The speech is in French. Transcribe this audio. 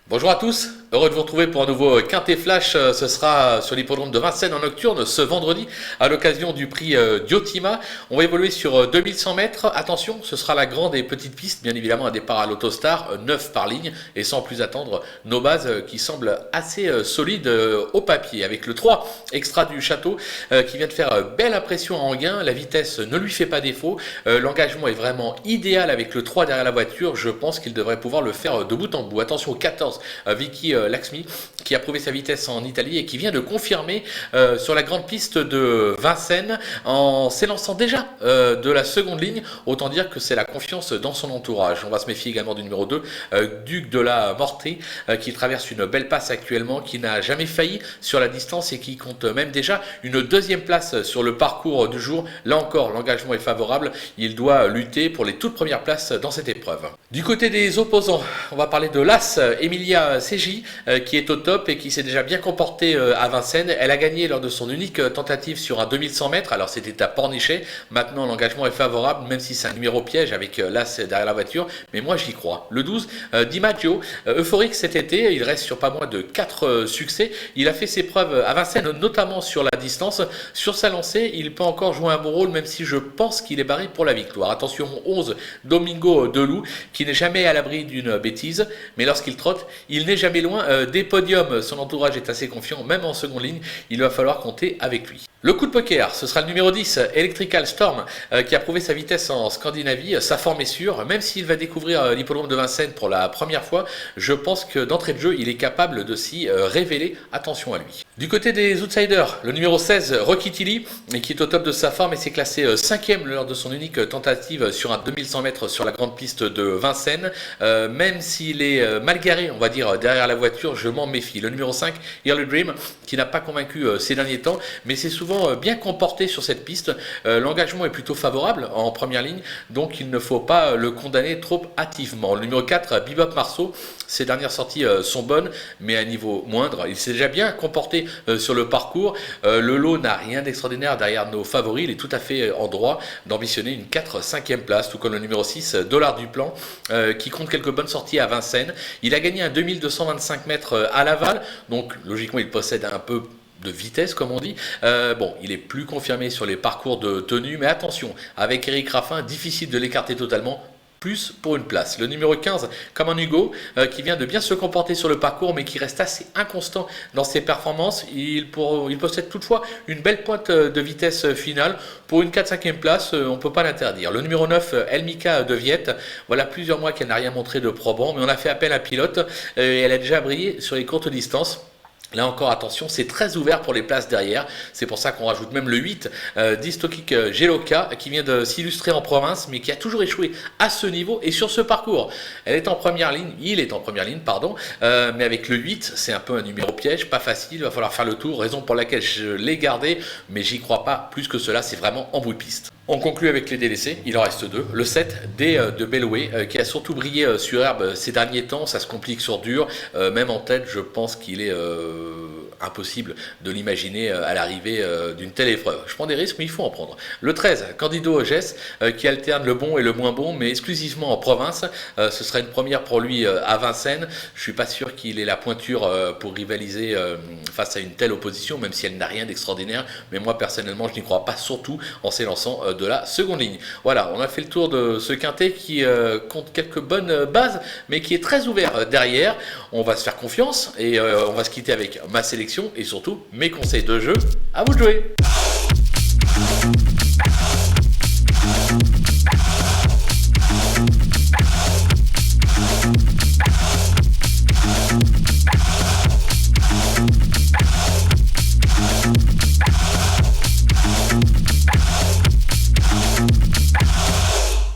Bonjour à tous, heureux de vous retrouver pour un nouveau Quintet Flash. Ce sera sur l'hippodrome de Vincennes en nocturne ce vendredi à l'occasion du prix Diotima. On va évoluer sur 2100 mètres. Attention, ce sera la grande et petite piste, bien évidemment un départ à l'Autostar, 9 par ligne et sans plus attendre nos bases qui semblent assez solides au papier. Avec le 3 extra du château qui vient de faire belle impression à Anguin, la vitesse ne lui fait pas défaut. L'engagement est vraiment idéal avec le 3 derrière la voiture. Je pense qu'il devrait pouvoir le faire de bout en bout. Attention au 14. Vicky Laxmi qui a prouvé sa vitesse en Italie et qui vient de confirmer sur la grande piste de Vincennes en s'élançant déjà de la seconde ligne. Autant dire que c'est la confiance dans son entourage. On va se méfier également du numéro 2, Duc de la Mortée, qui traverse une belle passe actuellement, qui n'a jamais failli sur la distance et qui compte même déjà une deuxième place sur le parcours du jour. Là encore, l'engagement est favorable. Il doit lutter pour les toutes premières places dans cette épreuve. Du côté des opposants, on va parler de l'As Emilia Seji qui est au top et qui s'est déjà bien comportée à Vincennes. Elle a gagné lors de son unique tentative sur un 2100 mètres. Alors c'était à Pornichet. Maintenant l'engagement est favorable, même si c'est un numéro piège avec l'As derrière la voiture. Mais moi j'y crois. Le 12, Di Maggio, euphorique cet été. Il reste sur pas moins de 4 succès. Il a fait ses preuves à Vincennes, notamment sur la distance. Sur sa lancée, il peut encore jouer un bon rôle, même si je pense qu'il est barré pour la victoire. Attention, 11, Domingo Delou, qui n'est jamais à l'abri d'une bêtise. Mais lorsqu'il trotte, il n'est jamais loin des podiums. Son entourage est assez confiant, même en seconde ligne. Il va falloir compter avec lui. Le coup de poker, ce sera le numéro 10, Electrical Storm, qui a prouvé sa vitesse en Scandinavie. Sa forme est sûre, même s'il va découvrir l'hippodrome de Vincennes pour la première fois. Je pense que d'entrée de jeu, il est capable de s'y révéler. Attention à lui. Du côté des outsiders, le numéro 16, Rocky Tilly, qui est au top de sa forme et s'est classé 5e lors de son unique tentative sur un 2100 mètres sur la grande piste de Vincennes. Même s'il est mal garé, on va dire, derrière la voiture, je m'en méfie. Le numéro 5, Early Dream, qui n'a pas convaincu ces derniers temps, mais c'est souvent bien comporté sur cette piste. L'engagement est plutôt favorable en première ligne, donc il ne faut pas le condamner trop hâtivement. Le numéro 4, Bebop Marceau, ses dernières sorties sont bonnes, mais à un niveau moindre. Il s'est déjà bien comporté sur le parcours. Le lot n'a rien d'extraordinaire derrière nos favoris. Il est tout à fait en droit d'ambitionner une 4-5e place, tout comme le numéro 6, Dollar du Plan, qui compte quelques bonnes sorties à Vincennes. Il a gagné un 2225 mètres à Laval, donc logiquement il possède un peu de vitesse comme on dit. Bon, il est plus confirmé sur les parcours de tenue, mais attention, avec Eric Raffin, difficile de l'écarter totalement. Plus pour une place. Le numéro 15, comme un Hugo, qui vient de bien se comporter sur le parcours, mais qui reste assez inconstant dans ses performances. Il possède toutefois une belle pointe de vitesse finale. Pour une 4-5e place, on ne peut pas l'interdire. Le numéro 9, Elmika de Viette, voilà plusieurs mois qu'elle n'a rien montré de probant, mais on a fait appel à pilote et elle a déjà brillé sur les courtes distances. Là encore, attention, c'est très ouvert pour les places derrière. C'est pour ça qu'on rajoute même le 8 d'Istokik Geloka qui vient de s'illustrer en province, mais qui a toujours échoué à ce niveau et sur ce parcours. Elle est en première ligne, il est en première ligne, pardon, mais avec le 8, c'est un peu un numéro piège, pas facile, il va falloir faire le tour, raison pour laquelle je l'ai gardé, mais j'y crois pas plus que cela, c'est vraiment en bout de piste. On conclut avec les délaissés, il en reste 2. Le 7, D de Bellway, qui a surtout brillé sur herbe ces derniers temps, ça se complique sur dur. Même en tête, je pense qu'il est impossible de l'imaginer à l'arrivée d'une telle épreuve. Je prends des risques, mais il faut en prendre. Le 13, Candido Gess, qui alterne le bon et le moins bon, mais exclusivement en province. Ce serait une première pour lui à Vincennes. Je ne suis pas sûr qu'il ait la pointure pour rivaliser face à une telle opposition, même si elle n'a rien d'extraordinaire. Mais moi, personnellement, je n'y crois pas, surtout en s'élançant de la seconde ligne. Voilà, on a fait le tour de ce quintet qui compte quelques bonnes bases, mais qui est très ouvert derrière. On va se faire confiance et on va se quitter avec ma sélection et surtout mes conseils de jeu. À vous de jouer!